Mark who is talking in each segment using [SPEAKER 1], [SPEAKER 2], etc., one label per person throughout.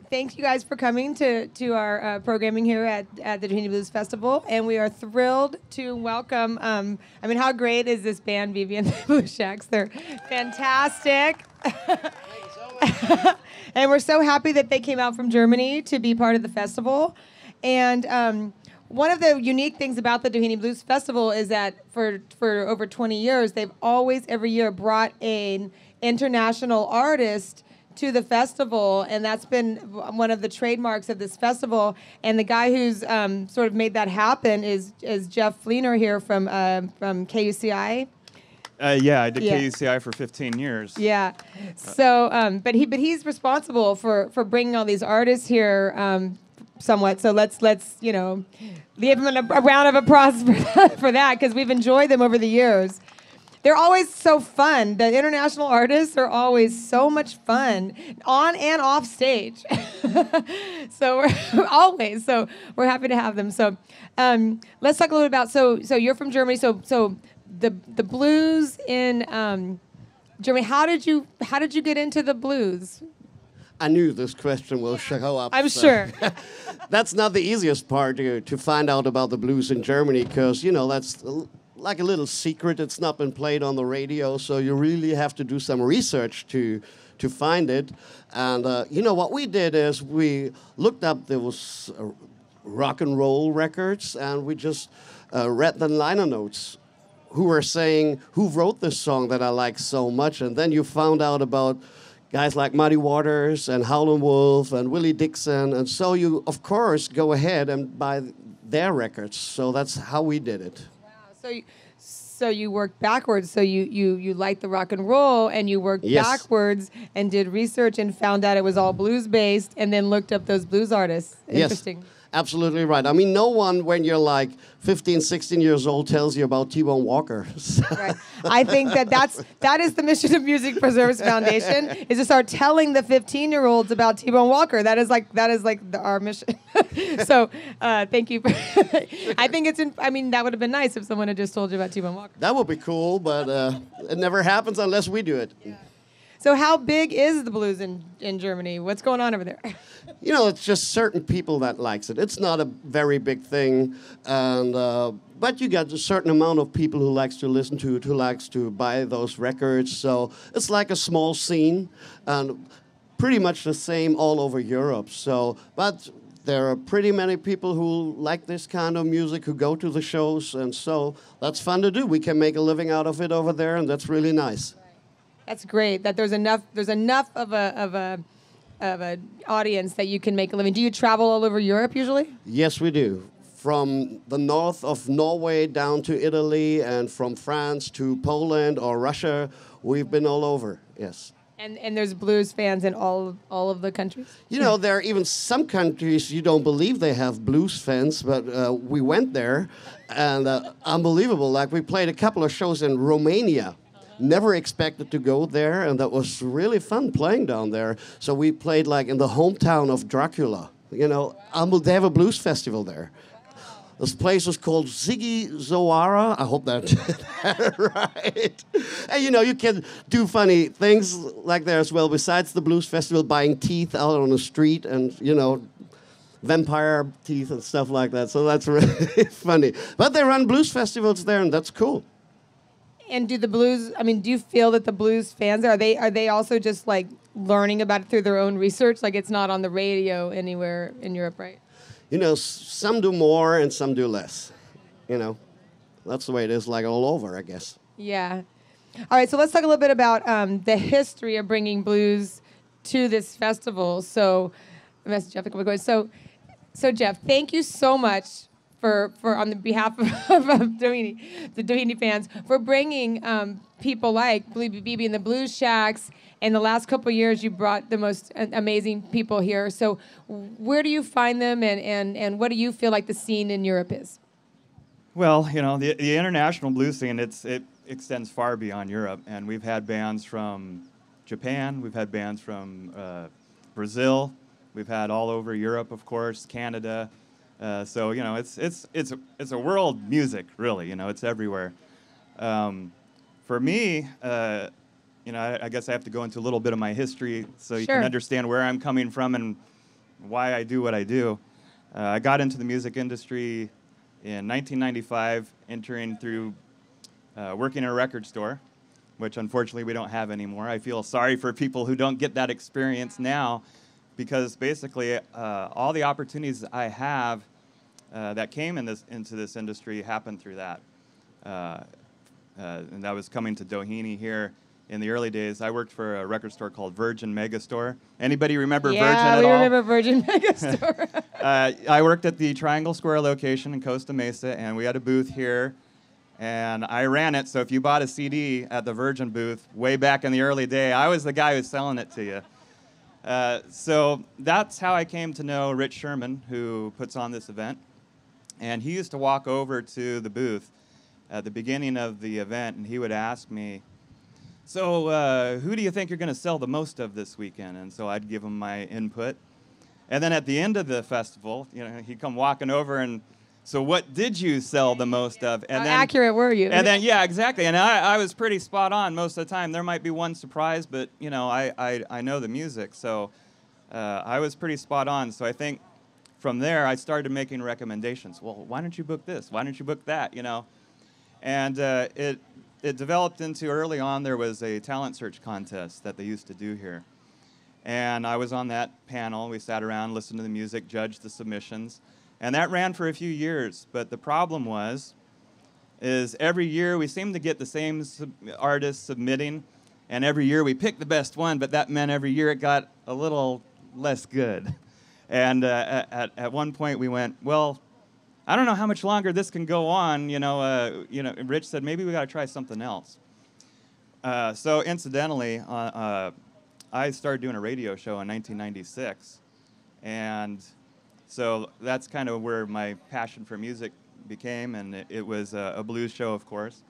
[SPEAKER 1] Thank you guys for coming to our programming here at the Doheny Blues Festival, and we are thrilled to welcome. I mean, how great is this band, Vivi and the Blues Shacks? They're fantastic. And we're so happy that they came out from Germany to be part of the festival. And one of the unique things about the Doheny Blues Festival is that for over 20 years, they've always, every year, brought an international artist to the festival, and that's been one of the trademarks of this festival. And the guy who's sort of made that happen is Jeff Fleener here from KUCI.
[SPEAKER 2] Yeah, I did KUCI for 15 years.
[SPEAKER 1] Yeah. So, but he's responsible for bringing all these artists here. Somewhat. So let's give him a round of applause for that, because we've enjoyed them over the years. They're always so fun. The international artists are always so much fun on and off stage. So we're happy to have them. So let's talk a little about so you're from Germany. So the blues in Germany. How did you get into the blues?
[SPEAKER 3] I knew this question will show up.
[SPEAKER 1] I'm sure.
[SPEAKER 3] That's not the easiest part to find out about the blues in Germany, because, that's like a little secret. It's not been played on the radio, so you really have to do some research to find it. And, what we did is we looked up those rock and roll records, and we just read the liner notes. Who were saying, who wrote this song that I like so much? And then you found out about guys like Muddy Waters and Howlin' Wolf and Willie Dixon. And so you, of course, go ahead and buy their records. So that's how we did it.
[SPEAKER 1] Wow. So you worked backwards. So you liked the rock and roll, and you worked backwards and did research and found out it was all blues-based, and then looked up those blues artists. Interesting.
[SPEAKER 3] Yes. Absolutely right. I mean, no one, when you're like 15, 16 years old, tells you about T-Bone Walker.
[SPEAKER 1] Right. I think that is the mission of Music Preserves Foundation, is to start telling the 15-year-olds about T-Bone Walker. That is like our mission. So thank you. I think that would have been nice if someone had just told you about T-Bone Walker.
[SPEAKER 3] That would be cool, but it never happens unless we do it.
[SPEAKER 1] Yeah. So how big is the blues in Germany? What's going on over there?
[SPEAKER 3] It's just certain people that likes it. It's not a very big thing, and but you got a certain amount of people who likes to listen to it, who likes to buy those records. So it's like a small scene, and pretty much the same all over Europe. So, but there are pretty many people who like this kind of music, who go to the shows, and so that's fun to do. We can make a living out of it over there, and that's really nice.
[SPEAKER 1] That's great. That there's enough of an audience that you can make a living. Do you travel all over Europe usually?
[SPEAKER 3] Yes, we do. From the north of Norway down to Italy, and from France to Poland or Russia, we've been all over. Yes.
[SPEAKER 1] And there's blues fans in all of the countries?
[SPEAKER 3] There are even some countries you don't believe they have blues fans, but we went there, and unbelievable. Like, we played a couple of shows in Romania. Never expected to go there, and that was really fun playing down there. So we played like in the hometown of Dracula. They have a blues festival there. This place was called Ziggy Zoara. I hope that's right. And you can do funny things like there as well, besides the blues festival, buying teeth out on the street and, vampire teeth and stuff like that. So that's really funny. But they run blues festivals there, and that's cool.
[SPEAKER 1] And do you feel that the blues fans, are they also just like learning about it through their own research? Like, it's not on the radio anywhere in Europe, right?
[SPEAKER 3] Some do more and some do less. That's the way it is, like all over, I guess.
[SPEAKER 1] Yeah. All right, so let's talk a little bit about the history of bringing blues to this festival. So, I'm asking Jeff a couple of questions. So Jeff, thank you so much for on the behalf of Doheny, the Doheny fans, for bringing people like Bibi and the Blues Shacks. In the last couple of years, you brought the most amazing people here. So where do you find them, and what do you feel like the scene in Europe is?
[SPEAKER 2] Well, the international blues scene, it extends far beyond Europe. And we've had bands from Japan. We've had bands from Brazil. We've had all over Europe, of course, Canada. So it's a world music, really. It's everywhere. For me, I guess I have to go into a little bit of my history so you
[SPEAKER 1] Sure.
[SPEAKER 2] can understand where I'm coming from and why I do what I do. I got into the music industry in 1995, entering through working in a record store, which unfortunately we don't have anymore. I feel sorry for people who don't get that experience now, because basically all the opportunities I have that came into this industry happened through that. And that was coming to Doheny here in the early days. I worked for a record store called Virgin Megastore. Anybody remember Virgin at all?
[SPEAKER 1] Yeah, we remember Virgin Megastore.
[SPEAKER 2] I worked at the Triangle Square location in Costa Mesa, and we had a booth here, and I ran it. So if you bought a CD at the Virgin booth way back in the early day, I was the guy who was selling it to you. So that's how I came to know Rich Sherman, who puts on this event. And he used to walk over to the booth at the beginning of the event, and he would ask me, so who do you think you're going to sell the most of this weekend? And so I'd give him my input. And then at the end of the festival, he'd come walking over and, so what did you sell the most of? And
[SPEAKER 1] How accurate were you?
[SPEAKER 2] And then, yeah, exactly. And I was pretty spot on most of the time. There might be one surprise, but, I know the music. So I was pretty spot on. So I think from there, I started making recommendations. Well, why don't you book this? Why don't you book that? And it developed into, early on, there was a talent search contest that they used to do here. And I was on that panel. We sat around, listened to the music, judged the submissions. And that ran for a few years. But the problem is every year we seemed to get the same artists submitting. And every year we picked the best one, but that meant every year it got a little less good. And at one point we went, well, I don't know how much longer this can go on. Rich said, maybe we got to try something else. So incidentally, I started doing a radio show in 1996. And so that's kind of where my passion for music became. And it was a blues show, of course.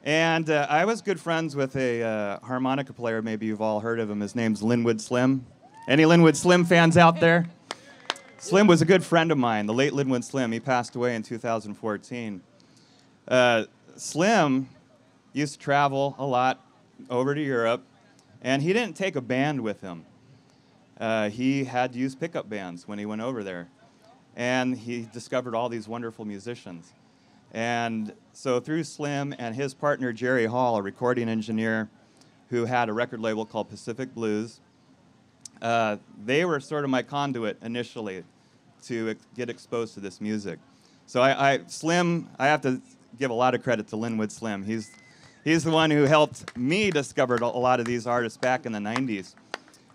[SPEAKER 2] And I was good friends with a harmonica player. Maybe you've all heard of him. His name's Linwood Slim. Any Linwood Slim fans out there? Slim was a good friend of mine, the late Linwood Slim. He passed away in 2014. Slim used to travel a lot over to Europe, and he didn't take a band with him. He had to use pickup bands when he went over there. And he discovered all these wonderful musicians. And so through Slim and his partner, Jerry Hall, a recording engineer who had a record label called Pacific Blues, they were sort of my conduit initially to get exposed to this music. So Slim, I have to give a lot of credit to Linwood Slim. He's the one who helped me discover a lot of these artists back in the 90s.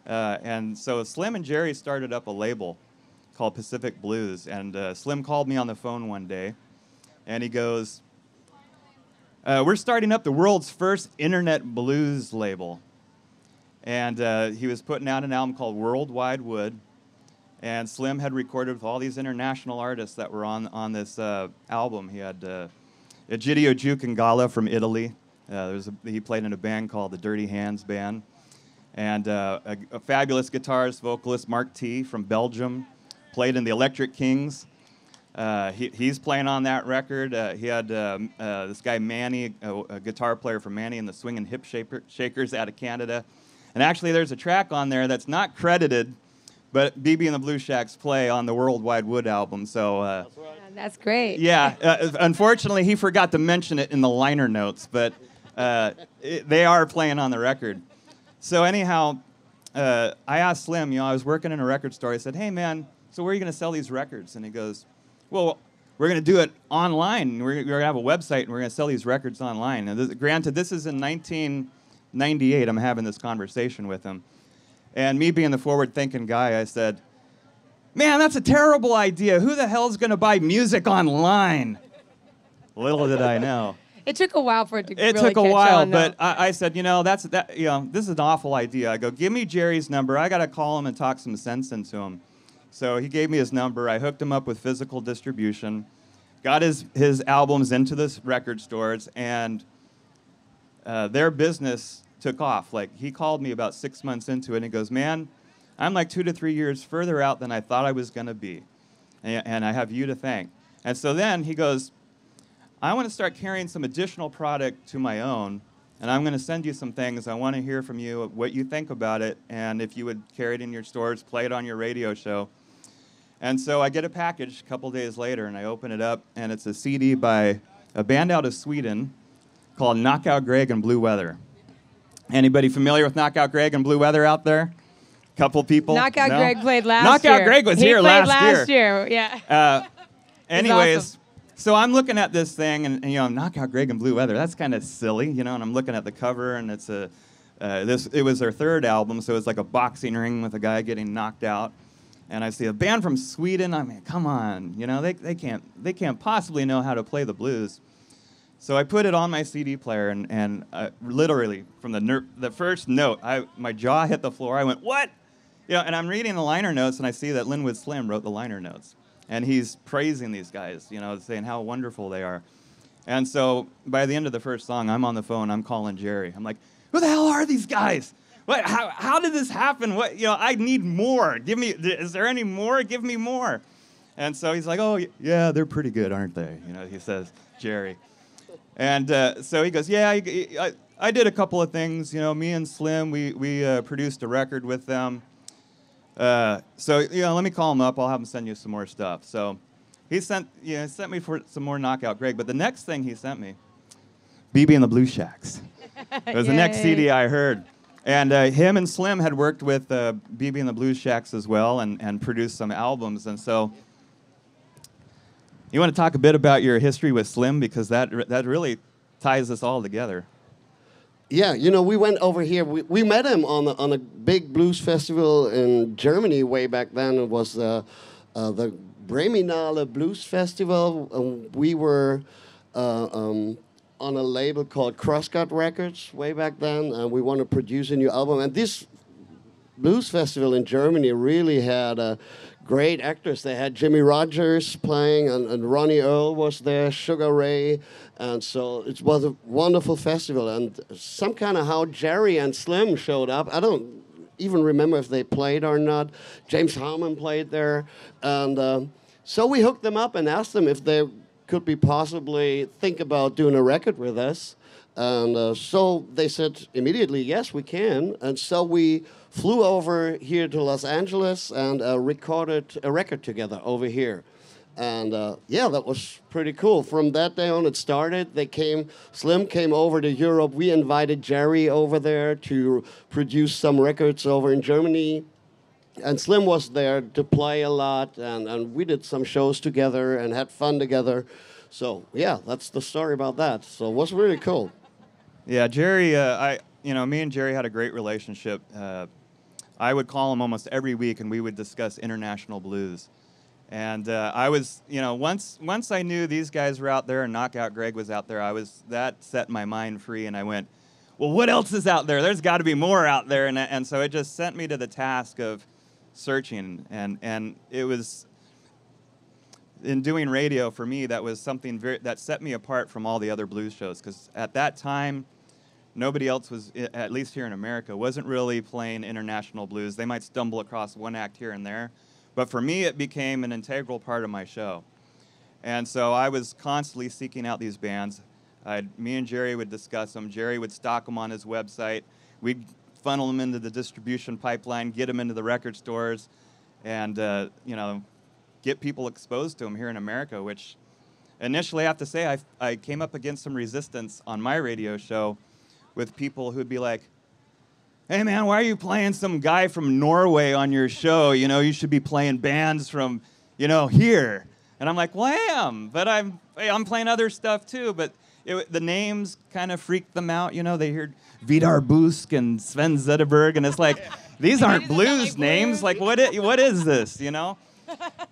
[SPEAKER 2] And so Slim and Jerry started up a label called Pacific Blues. And Slim called me on the phone one day, and he goes, we're starting up the world's first internet blues label. And he was putting out an album called Worldwide Wood. And Slim had recorded with all these international artists that were on this album. He had Egidio Giucangala from Italy. He played in a band called the Dirty Hands Band. And a fabulous guitarist, vocalist, Mark T. from Belgium, played in the Electric Kings. He's playing on that record. He had this guy Manny, a guitar player from Manny and the Swingin' Hip Shakers out of Canada. And actually there's a track on there that's not credited, but BB and the Blue Shacks play on the Worldwide Wood album. So
[SPEAKER 1] that's great.
[SPEAKER 2] Yeah, unfortunately he forgot to mention it in the liner notes, but they are playing on the record. So anyhow, I asked Slim, I was working in a record store. I said, hey man, so where are you going to sell these records? And he goes, well, we're going to do it online. We're going to have a website, and we're going to sell these records online. And granted, this is in 1998. I'm having this conversation with him. And me being the forward-thinking guy, I said, man, that's a terrible idea. Who the hell's going to buy music online? Little did I know.
[SPEAKER 1] It took a while for it to
[SPEAKER 2] It
[SPEAKER 1] really
[SPEAKER 2] took a
[SPEAKER 1] catch
[SPEAKER 2] while,
[SPEAKER 1] on,
[SPEAKER 2] but I said, this is an awful idea. I go, give me Jerry's number. I got to call him and talk some sense into him. So he gave me his number. I hooked him up with physical distribution, got his albums into the record stores, and their business took off. Like, he called me about 6 months into it, and he goes, man, I'm like 2 to 3 years further out than I thought I was going to be, and I have you to thank. And so then he goes, I want to start carrying some additional product to my own and I'm going to send you some things. I want to hear from you what you think about it, and if you would carry it in your stores, play it on your radio show. And so I get a package a couple days later, and I open it up, and it's a CD by a band out of Sweden called Knockout Greg and Blue Weather. Anybody familiar with Knockout Greg and Blue Weather out there? Couple people?
[SPEAKER 1] Knockout
[SPEAKER 2] No?
[SPEAKER 1] Greg played last year.
[SPEAKER 2] Knockout Greg was here
[SPEAKER 1] last year. Yeah.
[SPEAKER 2] Anyways,
[SPEAKER 1] awesome.
[SPEAKER 2] so I'm looking at this thing, and Knockout Greg and Blue Weather. That's kind of silly, and I'm looking at the cover, and it's it was their third album, so it's like a boxing ring with a guy getting knocked out. And I see a band from Sweden. I mean, come on, they can't possibly know how to play the blues. So I put it on my CD player, and literally from the first note, my jaw hit the floor. I went, what? And I'm reading the liner notes, and I see that Linwood Slim wrote the liner notes. And he's praising these guys, saying how wonderful they are. And so by the end of the first song, I'm on the phone. I'm calling Jerry. I'm like, who the hell are these guys? What? How did this happen? What? I need more. Is there any more? Give me more. And so he's like, oh, yeah, they're pretty good, aren't they? He says, Jerry. And so he goes, yeah, I did a couple of things. Me and Slim, we produced a record with them. So let me call him up. I'll have him send you some more stuff. So he sent me for some more Knockout Greg. But the next thing he sent me, BB and the Blue Shacks. It was the next CD I heard. And him and Slim had worked with BB and the Blue Shacks as well and produced some albums. And so you want to talk a bit about your history with Slim, because that really ties us all together.
[SPEAKER 3] Yeah, we went over here. We met him on a big blues festival in Germany way back then. It was the Breminale Blues Festival. We were on a label called Crosscut Records way back then, and we wanted to produce a new album. And this blues festival in Germany really had great actors. They had Jimmy Rogers playing, and Ronnie Earl was there, Sugar Ray, and so it was a wonderful festival. And some kind of how Jerry and Slim showed up, I don't even remember if they played or not. James Harmon played there, and so we hooked them up and asked them if they could be possibly think about doing a record with us. And so they said immediately, yes, we can. And so we flew over here to Los Angeles and recorded a record together over here. And yeah, that was pretty cool. From that day on, it started. Slim came over to Europe. We invited Jerry over there to produce some records over in Germany. And Slim was there to play a lot, and we did some shows together and had fun together. So yeah, that's the story about that. So it was really cool.
[SPEAKER 2] Yeah, Jerry, me and Jerry had a great relationship. I would call him almost every week, and we would discuss international blues. And I was, once I knew these guys were out there and Knockout Greg was out there, that set my mind free, and I went, well, what else is out there? There's got to be more out there. And so it just sent me to the task of searching, and it was, in doing radio for me, that was something that set me apart from all the other blues shows, because at that time, nobody else was, at least here in America, wasn't really playing international blues. They might stumble across one act here and there, but for me, it became an integral part of my show. And so I was constantly seeking out these bands. Me and Jerry would discuss them. Jerry would stock them on his website. We'd funnel them into the distribution pipeline, get them into the record stores, and get people exposed to them here in America, which initially I have to say I came up against some resistance on my radio show with people who'd be like, hey man, why are you playing some guy from Norway on your show? You should be playing bands from, here. And I'm like, well, I am, but I'm playing other stuff too, but the names kind of freaked them out. They heard Vidar Busk and Sven Zetterberg, and it's like, these aren't blues names. Like, what is this,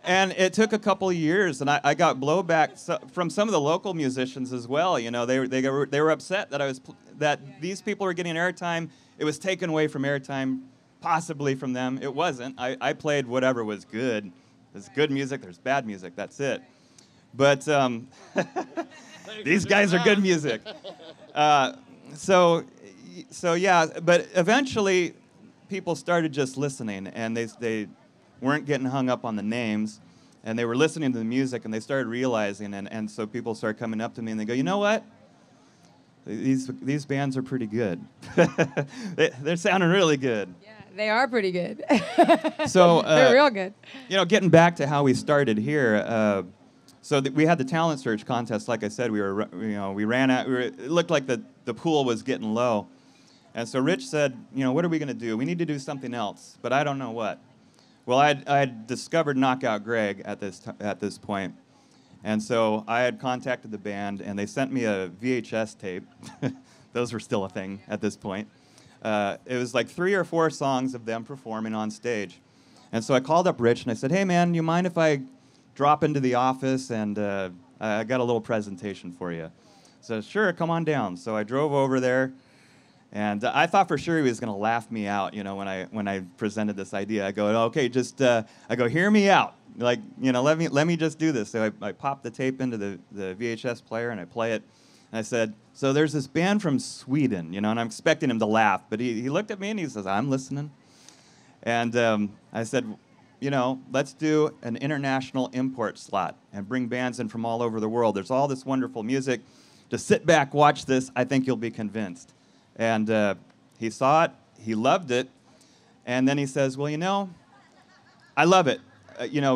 [SPEAKER 2] And it took a couple of years, and I got blowback from some of the local musicians as well. They were upset that these people were getting airtime. It was taken away from airtime, possibly from them. It wasn't. I played whatever was good. There's good music. There's bad music. That's it. But these guys are good music. So yeah. But eventually, people started just listening, and they weren't getting hung up on the names, and they were listening to the music, and they started realizing, and so people started coming up to me, and they go, you know what? these bands are pretty good. They're sounding really good.
[SPEAKER 1] Yeah, they are pretty good.
[SPEAKER 2] So
[SPEAKER 1] they're real good.
[SPEAKER 2] Getting back to how we started here. So we had the talent search contest. Like I said, we ran out. It looked like the pool was getting low, and so Rich said, what are we going to do? We need to do something else, but I don't know what. Well, I had discovered Knockout Greg at this point, and so I had contacted the band, and they sent me a VHS tape. Those were still a thing at this point. It was like 3 or 4 songs of them performing on stage, and so I called up Rich and I said, "Hey, man, you mind if I drop into the office and I got a little presentation for you?" So sure, come on down. So I drove over there, and I thought for sure he was going to laugh me out. When I presented this idea, I go, "Okay, just hear me out. Like, let me just do this." So I popped the tape into the VHS player and I play it. And I said, "So there's this band from Sweden, and I'm expecting him to laugh, but he looked at me and he says, 'I'm listening.' And I said, let's do an international import slot and bring bands in from all over the world. There's all this wonderful music. Just sit back, watch this. I think you'll be convinced." And he saw it. He loved it. And then he says, "Well, I love it,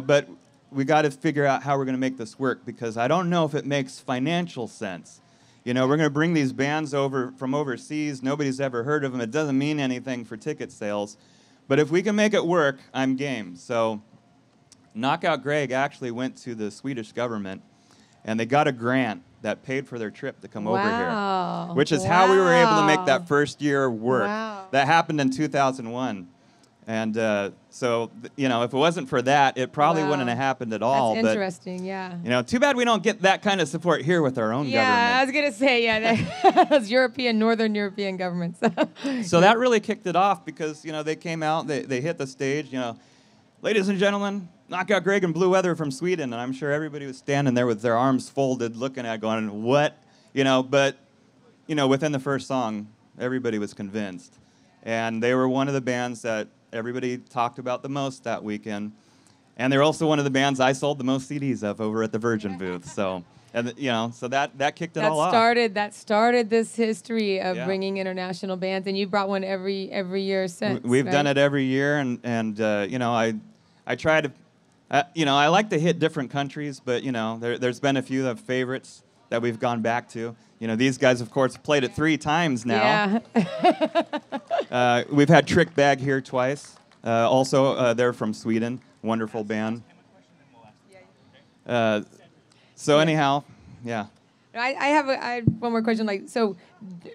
[SPEAKER 2] but we got to figure out how we're going to make this work, because I don't know if it makes financial sense. We're going to bring these bands over from overseas. Nobody's ever heard of them. It doesn't mean anything for ticket sales. But if we can make it work, I'm game." So Knockout Greg actually went to the Swedish government, and they got a grant that paid for their trip to come over here, which is how we were able to make that first year work.
[SPEAKER 1] Wow.
[SPEAKER 2] That happened in 2001. And so, if it wasn't for that, it probably wouldn't have happened at all.
[SPEAKER 1] That's interesting, yeah.
[SPEAKER 2] Too bad we don't get that kind of support here with our own government.
[SPEAKER 1] Yeah, I was going to say, those Northern European governments.
[SPEAKER 2] So that really kicked it off, because, they came out, they hit the stage, "Ladies and gentlemen, Knockout Greg and Blue Weather from Sweden." And I'm sure everybody was standing there with their arms folded, looking at it, going, "What?" But, within the first song, everybody was convinced. And they were one of the bands that everybody talked about the most that weekend. And they're also one of the bands I sold the most CDs of over at the Virgin booth. So, so that kicked it all off.
[SPEAKER 1] That started this history of bringing international bands, and you brought one every year since.
[SPEAKER 2] We've
[SPEAKER 1] right?
[SPEAKER 2] done it every year, and I try to, I like to hit different countries, but there's been a few of favorites that we've gone back to. These guys, of course, played it 3 times now.
[SPEAKER 1] Yeah.
[SPEAKER 2] We've had Trick Bag here twice. Also, they're from Sweden. Wonderful band. So anyhow, yeah.
[SPEAKER 1] I have one more question. So,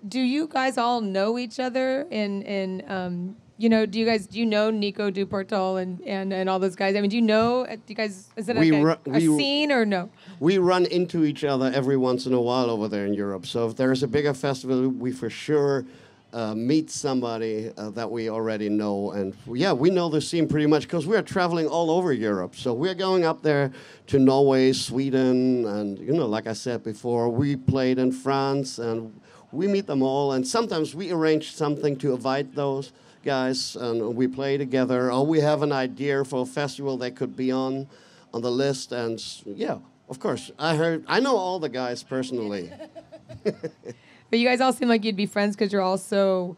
[SPEAKER 1] do you guys all know each other? Do you know Nico Duportal and all those guys? I mean, do you guys, is it a scene or no?
[SPEAKER 3] We run into each other every once in a while over there in Europe. So if there's a bigger festival, we for sure meet somebody that we already know. And we know the scene pretty much, because we are traveling all over Europe. So we're going up there to Norway, Sweden, and like I said before, we played in France, and we meet them all. And sometimes we arrange something to invite those guys, and we play together, or we have an idea for a festival they could be on the list. And of course, I know all the guys personally.
[SPEAKER 1] But you guys all seem like you'd be friends, because you're all so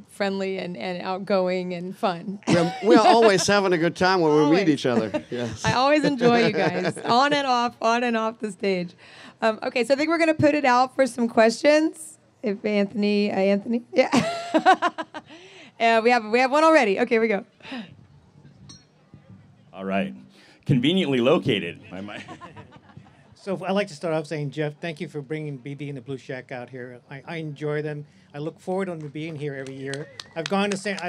[SPEAKER 1] friendly and outgoing and fun.
[SPEAKER 3] We're always having a good time when we meet each other. Yes.
[SPEAKER 1] I always enjoy you guys, on and off the stage. Okay, so I think we're going to put it out for some questions. If Anthony, yeah. We have one already. Okay, here we go.
[SPEAKER 4] All right. Conveniently located.
[SPEAKER 5] So I'd like to start off saying, Jeff, thank you for bringing BB and the Blue Shack out here. I enjoy them. I look forward to being here every year. I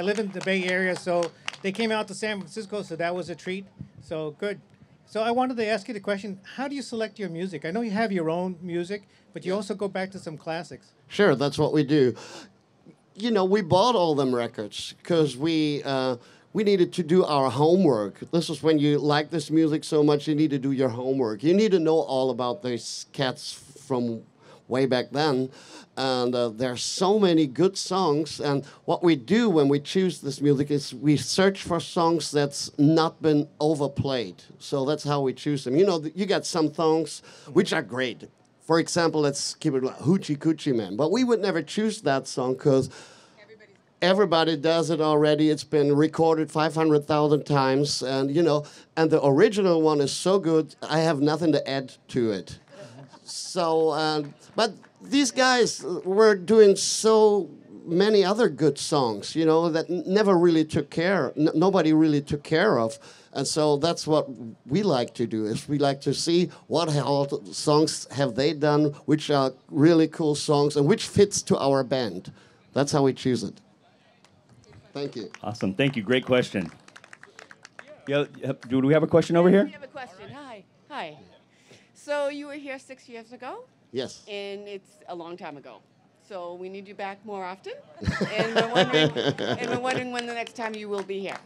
[SPEAKER 5] live in the Bay Area, so they came out to San Francisco, so that was a treat. So good. So I wanted to ask you the question, how do you select your music? I know you have your own music, but you also go back to some classics.
[SPEAKER 3] Sure, that's what we do. We bought all them records because we needed to do our homework. This is when you like this music so much, you need to do your homework. You need to know all about these cats from way back then. And there are so many good songs. And what we do when we choose this music is we search for songs that's not been overplayed. So that's how we choose them. You got some songs which are great. for example, let's keep it like Hoochie Coochie Man. But we would never choose that song because everybody does it already. It's been recorded 500,000 times, and and the original one is so good. I have nothing to add to it. So, but these guys were doing so many other good songs, that never really took care. Nobody really took care of, and so that's what we like to do. Is we like to see what songs have they done, which are really cool songs, and which fits to our band. That's how we choose it. Thank you.
[SPEAKER 4] Awesome. Thank you. Great question. Yeah, do we have a question over here?
[SPEAKER 6] We have a question. Hi. So you were here 6 years ago?
[SPEAKER 3] Yes.
[SPEAKER 6] And it's a long time ago. So we need you back more often. and we're wondering when the next time you will be here.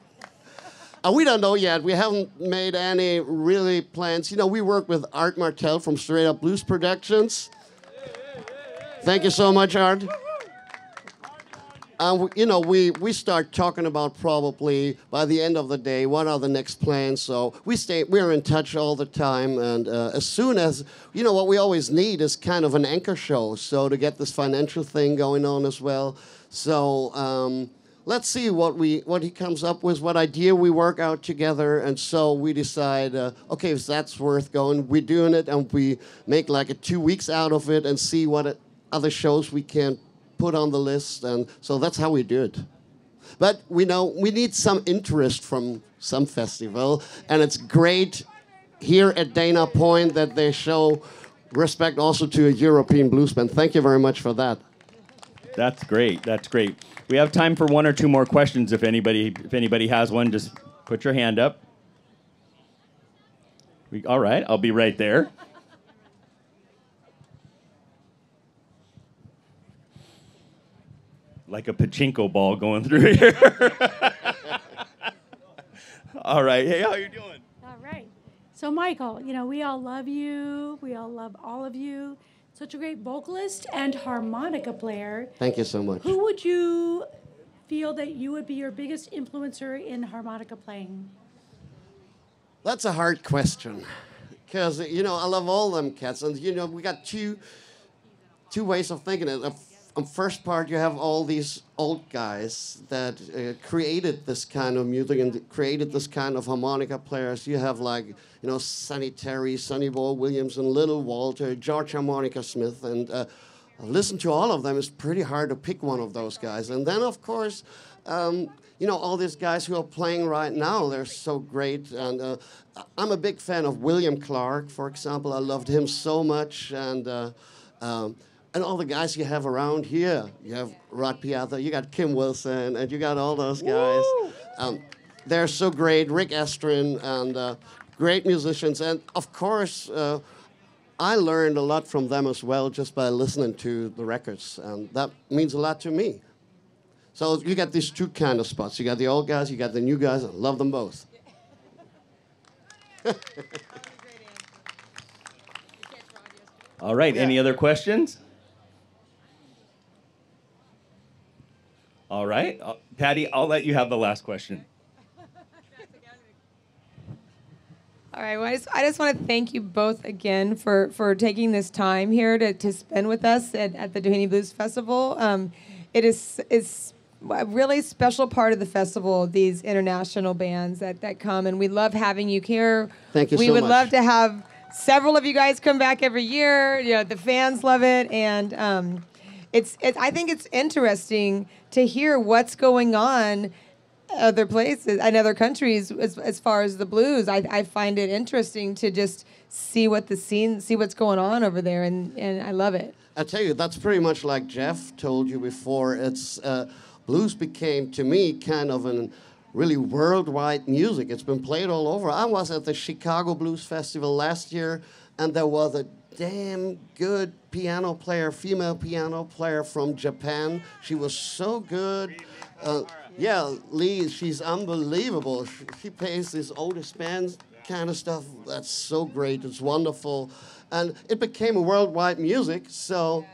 [SPEAKER 3] We don't know yet. We haven't made any really plans. We work with Art Martell from Straight Up Blues Productions. Thank you so much, Art. We start talking about probably by the end of the day what are the next plans. So we're in touch all the time, and as soon as what we always need is kind of an anchor show. So to get this financial thing going on as well. So let's see what he comes up with, what idea we work out together, and so we decide. Okay, if that's worth going, we're doing it, and we make like 2 weeks out of it, and see what other shows we can put on the list, and so that's how we do it. But we need some interest from some festival, and it's great here at Dana Point that they show respect also to a European blues band. Thank you very much for that.
[SPEAKER 4] That's great. That's great. We have time for one or two more questions. If anybody has one, just put your hand up. All right, I'll be right there. Like a pachinko ball going through here. All right. Hey, how you doing?
[SPEAKER 7] All right. So, Michael, we all love you. We all love all of you. Such a great vocalist and harmonica player.
[SPEAKER 3] Thank you so much.
[SPEAKER 7] Who would you feel that you would be your biggest influencer in harmonica playing?
[SPEAKER 3] That's a hard question. Because, I love all them cats. And, we got two ways of thinking it. On first part, you have all these old guys that created this kind of music and created this kind of harmonica players. You have Sonny Terry, Sonny Boy Williams, and Little Walter, George Harmonica Smith, and listen to all of them. It's pretty hard to pick one of those guys. And then, of course, all these guys who are playing right now, they're so great. And I'm a big fan of William Clark, for example. I loved him so much, and all the guys you have around here. You have Rod Piazza, you got Kim Wilson, and you got all those guys. They're so great. Rick Estrin, and great musicians. And, of course, I learned a lot from them as well just by listening to the records. And that means a lot to me. So you got these two kind of spots. You got the old guys, you got the new guys. I love them both.
[SPEAKER 4] All right.
[SPEAKER 3] Yeah.
[SPEAKER 4] Any other questions? All right. Patty, I'll let you have the last question.
[SPEAKER 1] All right. Well, I just want to thank you both again for taking this time here to spend with us at the Doheny Blues Festival. It is a really special part of the festival, these international bands that come, and we love having you here.
[SPEAKER 3] Thank you
[SPEAKER 1] we
[SPEAKER 3] so
[SPEAKER 1] would
[SPEAKER 3] much.
[SPEAKER 1] love to have several of you guys come back every year. The fans love it, and I think it's interesting to hear what's going on other places and other countries as far as the blues. I find it interesting to just see what's going on over there, and I love it.
[SPEAKER 3] I tell you, that's pretty much like Jeff told you before. It's blues became, to me, kind of an really worldwide music. It's been played all over. I was at the Chicago Blues Festival last year, and there was a damn good piano player, female piano player from Japan. She was so good. Yeah, Lee, she's unbelievable. She plays this Otis band kind of stuff. That's so great. It's wonderful. And it became a worldwide music, so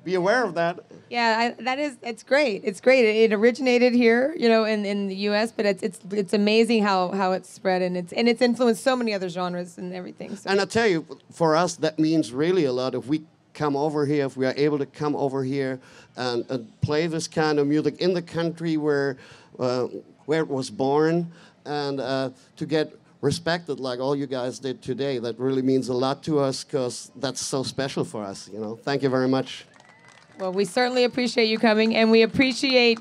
[SPEAKER 3] Be aware of that.
[SPEAKER 1] Yeah, it's great. It's great. It originated here, in the U.S., but it's amazing how it's spread, and it's influenced so many other genres and everything. So.
[SPEAKER 3] And I tell you, for us, that means really a lot if we come over here, if we are able to come over here and play this kind of music in the country where it was born, and to get respected like all you guys did today. That really means a lot to us because that's so special for us. Thank you very much.
[SPEAKER 1] Well, we certainly appreciate you coming, and we appreciate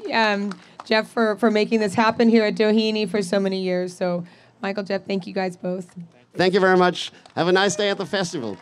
[SPEAKER 1] Jeff for making this happen here at Doheny for so many years. So, Michael, Jeff, thank you guys both.
[SPEAKER 3] Thank you very much. Have a nice day at the festival.